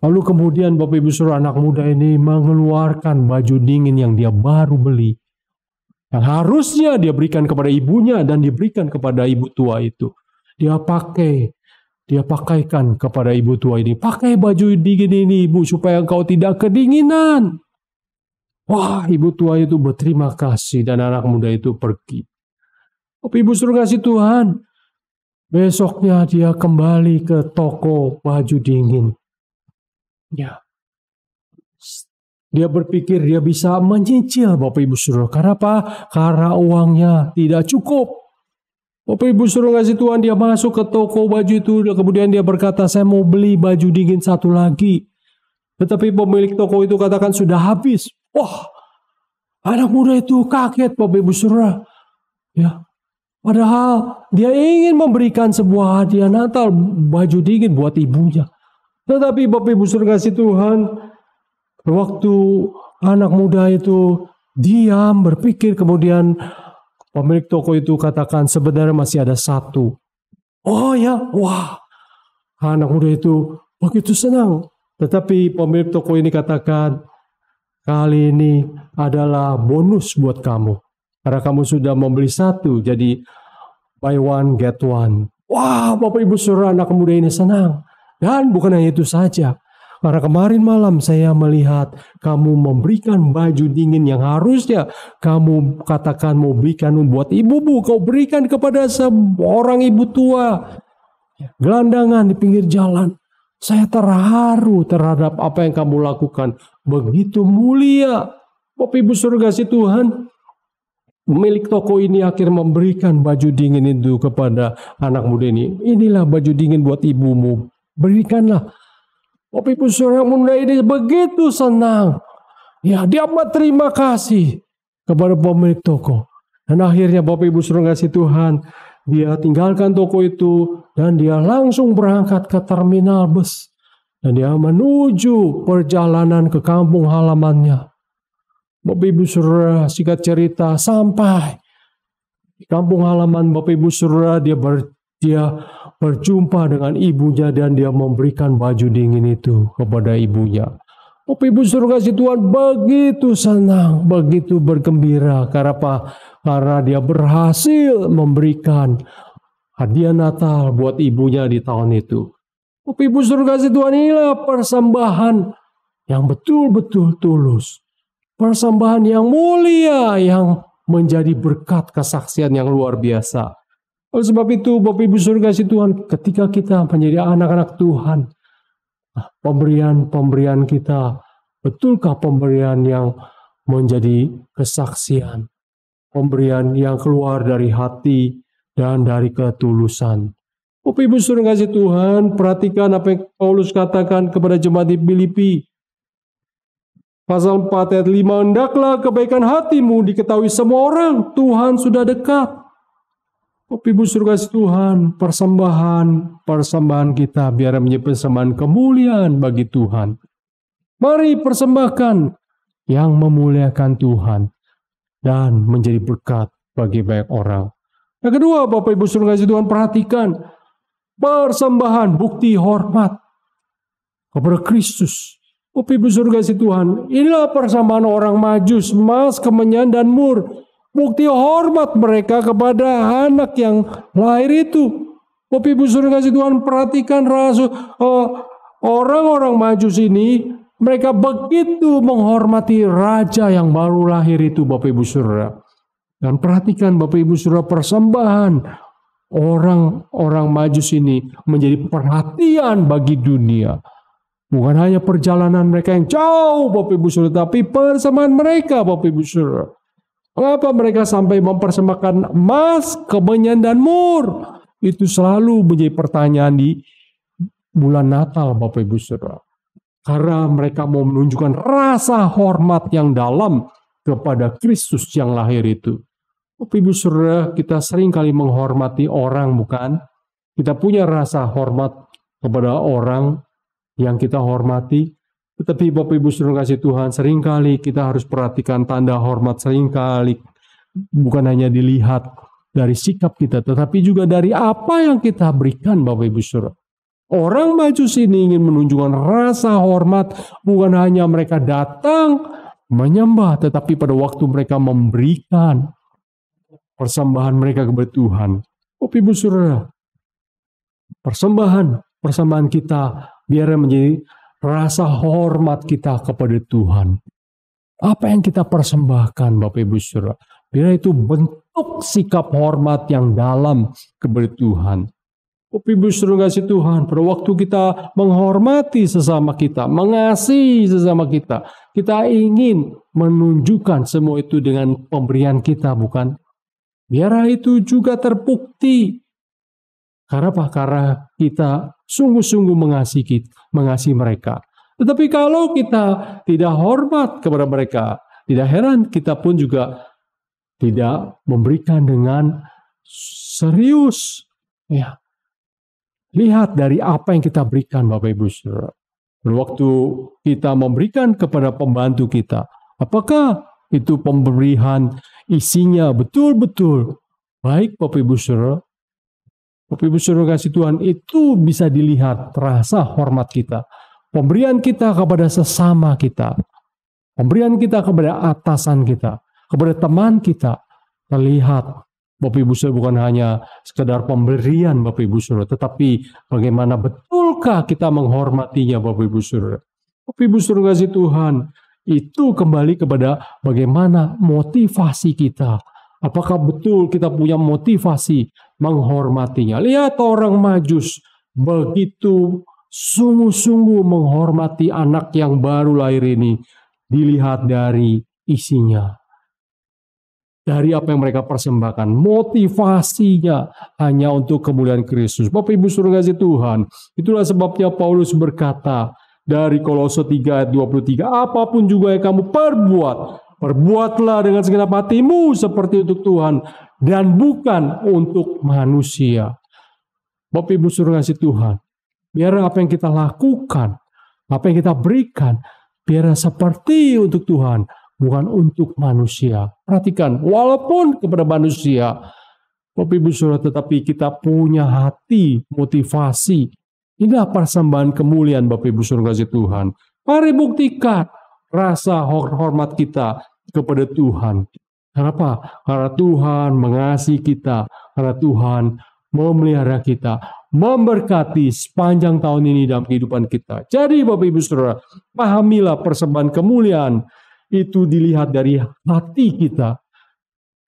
Lalu kemudian Bapak Ibu Saudara, anak muda ini mengeluarkan baju dingin yang dia baru beli, yang harusnya dia berikan kepada ibunya dan diberikan kepada ibu tua itu. Dia pakaikan kepada ibu tua ini. "Pakai baju dingin ini, Ibu, supaya engkau tidak kedinginan." Wah, ibu tua itu berterima kasih dan anak muda itu pergi. Bapak Ibu Saudara kasih Tuhan, besoknya dia kembali ke toko baju dingin. Ya. Dia berpikir dia bisa menyicil, Bapak Ibu Saudara. Karena apa? Karena uangnya tidak cukup. Bapak Ibu Saudara kasih Tuhan, dia masuk ke toko baju itu, kemudian dia berkata, "Saya mau beli baju dingin satu lagi." Tetapi pemilik toko itu katakan sudah habis. Wah, anak muda itu kaget, Bapak Ibu Saudara. Ya, padahal dia ingin memberikan sebuah hadiah Natal, baju dingin buat ibunya. Tetapi Bapak Ibu Saudara kasih Tuhan, waktu anak muda itu diam, berpikir, kemudian pemilik toko itu katakan sebenarnya masih ada satu. Oh ya, wah, anak muda itu begitu senang. Tetapi pemilik toko ini katakan, "Kali ini adalah bonus buat kamu. Karena kamu sudah membeli satu, jadi buy one get one." Wah, Bapak Ibu Saudara, anak muda ini senang. Dan bukan hanya itu saja. Karena kemarin malam saya melihat kamu memberikan baju dingin yang harusnya kamu katakan mau berikan buat ibumu, kau berikan kepada seorang ibu tua gelandangan di pinggir jalan. Saya terharu terhadap apa yang kamu lakukan. Begitu mulia. Bapak Ibu Saudara kasih Tuhan, pemilik toko ini akhirnya memberikan baju dingin itu kepada anak muda ini. "Inilah baju dingin buat ibumu. Berikanlah." Bapak Ibu Saudara, muda ini begitu senang. Ya, dia berterima kasih kepada pemilik toko. Dan akhirnya Bapak Ibu Saudara kasih Tuhan, dia tinggalkan toko itu dan dia langsung berangkat ke terminal bus. Dan dia menuju perjalanan ke kampung halamannya. Bapak Ibu Saudara, singkat cerita, sampai di kampung halaman Bapak Ibu Saudara, dia berjumpa dengan ibunya dan dia memberikan baju dingin itu kepada ibunya. Bapak Ibu Saudara kasih Tuhan begitu senang, begitu bergembira. Karena apa? Karena dia berhasil memberikan hadiah Natal buat ibunya di tahun itu. Bapak Ibu Saudara kasih Tuhan, inilah persembahan yang betul-betul tulus. Persembahan yang mulia yang menjadi berkat kesaksian yang luar biasa. Oleh sebab itu Bapak Ibu Saudara kasih Tuhan, ketika kita menjadi anak-anak Tuhan, pemberian kita, betulkah pemberian yang menjadi kesaksian? Pemberian yang keluar dari hati dan dari ketulusan. Bapak Ibu Saudara kasih Tuhan, perhatikan apa yang Paulus katakan kepada jemaat di Filipi. Pasal 4 ayat 5, hendaklah kebaikan hatimu diketahui semua orang, Tuhan sudah dekat. Bapak Ibu Saudara kasih Tuhan, persembahan kita biar menjadi persembahan kemuliaan bagi Tuhan. Mari persembahkan yang memuliakan Tuhan dan menjadi berkat bagi banyak orang. Yang kedua, Bapak Ibu Saudara kasih Tuhan, perhatikan persembahan bukti hormat kepada Kristus. Bapak Ibu Saudara kasih Tuhan, inilah persembahan orang Majus, emas, kemenyan, dan mur. Bukti hormat mereka kepada anak yang lahir itu. Bapak Ibu Saudara kasih Tuhan, perhatikan orang-orang Majus ini, mereka begitu menghormati raja yang baru lahir itu, Bapak Ibu Saudara. Dan perhatikan Bapak Ibu Saudara, persembahan orang-orang Majus ini menjadi perhatian bagi dunia. Bukan hanya perjalanan mereka yang jauh, Bapak Ibu Saudara, tapi persembahan mereka, Bapak Ibu Saudara. Mengapa mereka sampai mempersembahkan emas, kemenyan, dan mur? Itu selalu menjadi pertanyaan di bulan Natal, Bapak Ibu Saudara. Karena mereka mau menunjukkan rasa hormat yang dalam kepada Kristus yang lahir itu. Bapak Ibu Saudara, kita sering kali menghormati orang, bukan? Kita punya rasa hormat kepada orang yang kita hormati. Tetapi Bapak Ibu Saudara kasih Tuhan, seringkali kita harus perhatikan tanda hormat, seringkali bukan hanya dilihat dari sikap kita, tetapi juga dari apa yang kita berikan, Bapak Ibu Saudara. Orang Majus ini ingin menunjukkan rasa hormat, bukan hanya mereka datang menyembah, tetapi pada waktu mereka memberikan persembahan mereka kepada Tuhan. Bapak Ibu Saudara, persembahan kita biar menjadi rasa hormat kita kepada Tuhan. Apa yang kita persembahkan, Bapak Ibu Saudara, biar itu bentuk sikap hormat yang dalam kepada Tuhan. Bapak Ibu Saudara kasih Tuhan, pada waktu kita menghormati sesama kita, mengasihi sesama kita, kita ingin menunjukkan semua itu dengan pemberian kita, bukan? Biar itu juga terbukti. Karena apa? Karena kita sungguh-sungguh mengasihi mereka. Tetapi kalau kita tidak hormat kepada mereka, tidak heran kita pun juga tidak memberikan dengan serius. Ya. Lihat dari apa yang kita berikan, Bapak Ibu Saudara. Waktu kita memberikan kepada pembantu kita, apakah itu pemberian isinya betul-betul baik, Bapak Ibu Saudara? Bapak Ibu Saudara kasih Tuhan, itu bisa dilihat rasa hormat kita. Pemberian kita kepada sesama kita. Pemberian kita kepada atasan kita. Kepada teman kita. Terlihat, Bapak Ibu Saudara, bukan hanya sekedar pemberian, Bapak Ibu Saudara. Tetapi bagaimana betulkah kita menghormatinya, Bapak Ibu Saudara. Bapak Ibu Saudara kasih Tuhan, itu kembali kepada bagaimana motivasi kita. Apakah betul kita punya motivasi menghormatinya? Lihat orang Majus begitu sungguh-sungguh menghormati anak yang baru lahir ini. Dilihat dari isinya. Dari apa yang mereka persembahkan. Motivasinya hanya untuk kemuliaan Kristus. Bapak Ibu Saudara kasih Tuhan. Itulah sebabnya Paulus berkata dari Kolose 3 ayat 23. Apapun juga yang kamu perbuat, perbuatlah dengan segenap hatimu seperti untuk Tuhan dan bukan untuk manusia. Bapak Ibu Saudara kasih Tuhan, biar apa yang kita lakukan, apa yang kita berikan, biar seperti untuk Tuhan, bukan untuk manusia. Perhatikan, walaupun kepada manusia, Bapak Ibu Saudara, tetapi kita punya hati, motivasi. Inilah persembahan kemuliaan Bapak Ibu Saudara kasih Tuhan. Mari buktikan rasa hormat kita kepada Tuhan. Kenapa? Karena Tuhan mengasihi kita, karena Tuhan memelihara kita, memberkati sepanjang tahun ini dalam kehidupan kita. Jadi Bapak Ibu Saudara, pahamilah persembahan kemuliaan itu dilihat dari hati kita,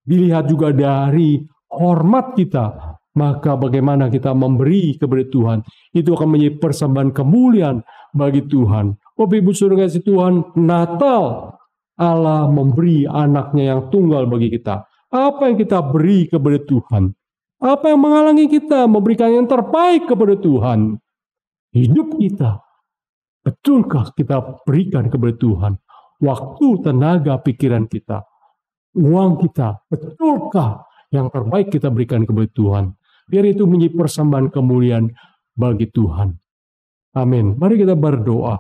dilihat juga dari hormat kita. Maka bagaimana kita memberi kepada Tuhan, itu akan menjadi persembahan kemuliaan bagi Tuhan. Bapak Ibu Saudara kasih Tuhan, Natal Allah memberi anaknya yang tunggal bagi kita. Apa yang kita beri kepada Tuhan? Apa yang menghalangi kita memberikan yang terbaik kepada Tuhan? Hidup kita. Betulkah kita berikan kepada Tuhan? Waktu, tenaga, pikiran kita. Uang kita. Betulkah yang terbaik kita berikan kepada Tuhan? Biar itu menjadi persembahan kemuliaan bagi Tuhan. Amin. Mari kita berdoa.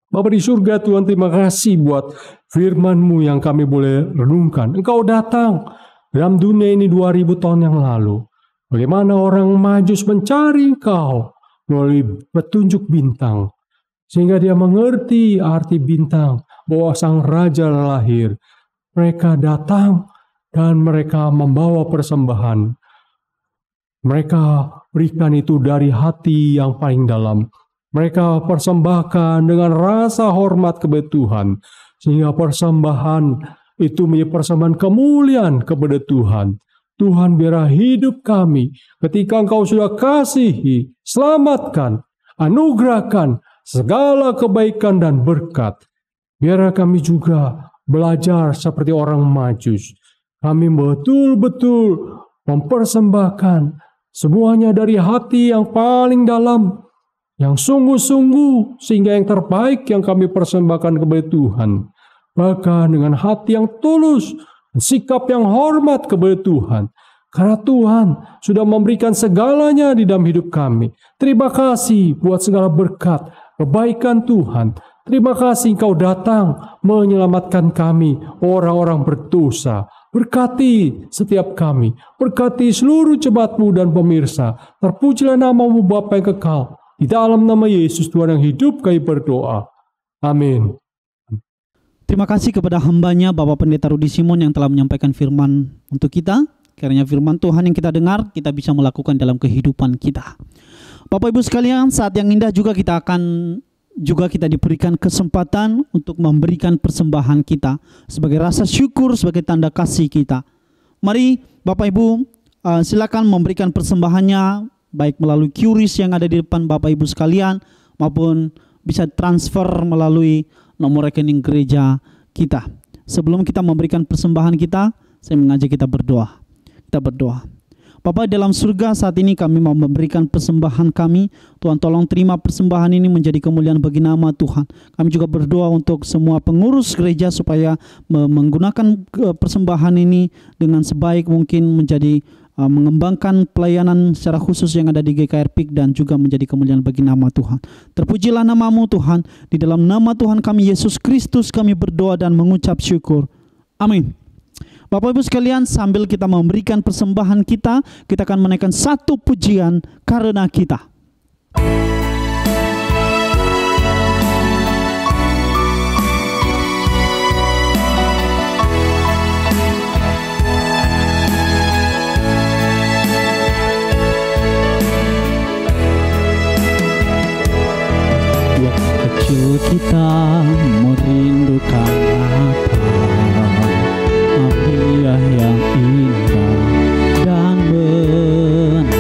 Bapa di surga, Tuhan, terima kasih buat firman-Mu yang kami boleh renungkan. Engkau datang dalam dunia ini 2000 tahun yang lalu. Bagaimana orang Majus mencari Engkau melalui petunjuk bintang. Sehingga dia mengerti arti bintang, bahwa Sang Raja lahir. Mereka datang dan mereka membawa persembahan. Mereka berikan itu dari hati yang paling dalam. Mereka persembahkan dengan rasa hormat kepada Tuhan. Sehingga persembahan itu menjadi persembahan kemuliaan kepada Tuhan. Tuhan, biarlah hidup kami ketika Engkau sudah kasihi, selamatkan, anugerahkan segala kebaikan dan berkat. Biarlah kami juga belajar seperti orang Majus. Kami betul-betul mempersembahkan semuanya dari hati yang paling dalam, yang sungguh-sungguh, sehingga yang terbaik yang kami persembahkan kepada Tuhan. Bahkan dengan hati yang tulus, sikap yang hormat kepada Tuhan. Karena Tuhan sudah memberikan segalanya di dalam hidup kami. Terima kasih buat segala berkat, kebaikan Tuhan. Terima kasih Engkau datang menyelamatkan kami, orang-orang berdosa. Berkati setiap kami, berkati seluruh jemaat-Mu dan pemirsa. Terpujilah nama-Mu Bapa yang kekal. Di dalam nama Yesus Tuhan yang hidup kami berdoa. Amin. Terima kasih kepada hamba-Nya Bapak Pendeta Rudi Simon yang telah menyampaikan firman untuk kita. Kiranya firman Tuhan yang kita dengar, kita bisa melakukan dalam kehidupan kita. Bapak Ibu sekalian, saat yang indah juga kita diberikan kesempatan untuk memberikan persembahan kita sebagai rasa syukur, sebagai tanda kasih kita. Mari Bapak Ibu silakan memberikan persembahannya, baik melalui QRIS yang ada di depan Bapak Ibu sekalian, maupun bisa transfer melalui nomor rekening gereja kita. Sebelum kita memberikan persembahan kita, saya mengajak kita berdoa. Kita berdoa. Bapa dalam surga, saat ini kami mau memberikan persembahan kami. Tuhan, tolong terima persembahan ini menjadi kemuliaan bagi nama Tuhan. Kami juga berdoa untuk semua pengurus gereja supaya menggunakan persembahan ini dengan sebaik mungkin, menjadi mengembangkan pelayanan secara khusus yang ada di GKR PIK dan juga menjadi kemuliaan bagi nama Tuhan. Terpujilah nama-Mu Tuhan. Di dalam nama Tuhan kami Yesus Kristus kami berdoa dan mengucap syukur. Amin. Bapak Ibu sekalian, sambil kita memberikan persembahan kita akan menaikkan satu pujian karena kita. Waktu kecil kita merindukan apa? Hadiah yang indah dan menawan,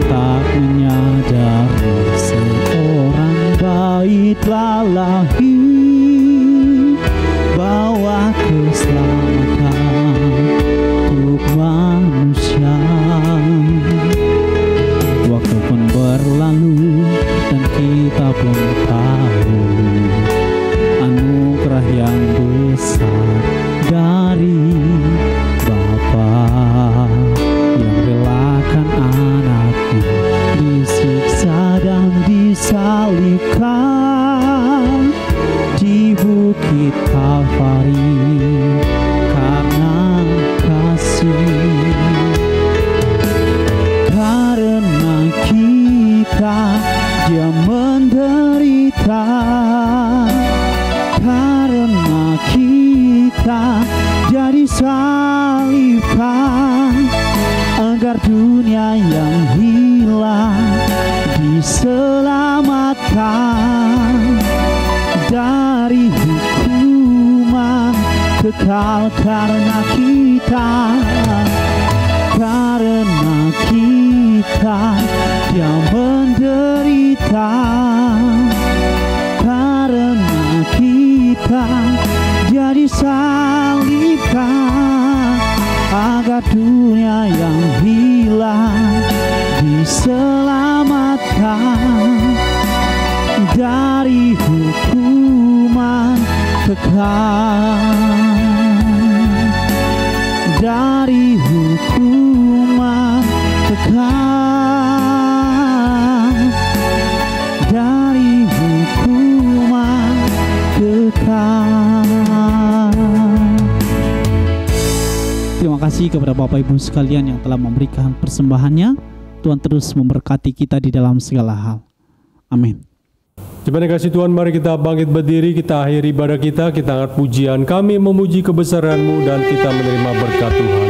tak menyadari seorang bayi telah lahir, bawa keselamatan untuk manusia. Waktu pun berlalu dan kita belum tahu meninggal karena kita, Dia menderita karena kita, Dia disalibkan agar dunia yang hilang diselamatkan dari hukuman kekal, dari hukuman kekal, dari hukuman kekal. Terima kasih kepada Bapak Ibu sekalian yang telah memberikan persembahannya. Tuhan terus memberkati kita di dalam segala hal. Amin. Terima kasih Tuhan, mari kita bangkit berdiri, kita akhiri ibadah kita angkat pujian, kami memuji kebesaran-Mu dan kita menerima berkat Tuhan.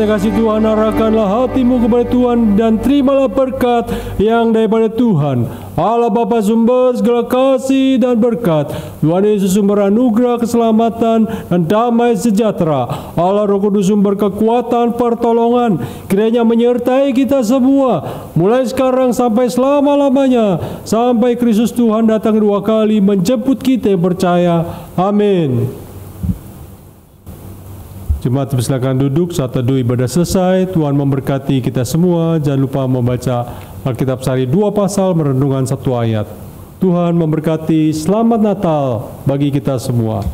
Kasih Tuhan, arahkanlah hatimu kepada Tuhan dan terimalah berkat yang daripada Tuhan Allah Bapa sumber segala kasih dan berkat, Tuhan Yesus sumber anugerah keselamatan dan damai sejahtera, Allah Roh Kudus sumber kekuatan pertolongan, kiranya menyertai kita semua mulai sekarang sampai selama-lamanya, sampai Kristus Tuhan datang dua kali menjemput kita yang percaya. Amin. Jemaat silakan duduk saat teduh ibadah selesai. Tuhan memberkati kita semua. Jangan lupa membaca Alkitab sehari 2 pasal, merenungkan 1 ayat. Tuhan memberkati. Selamat Natal bagi kita semua.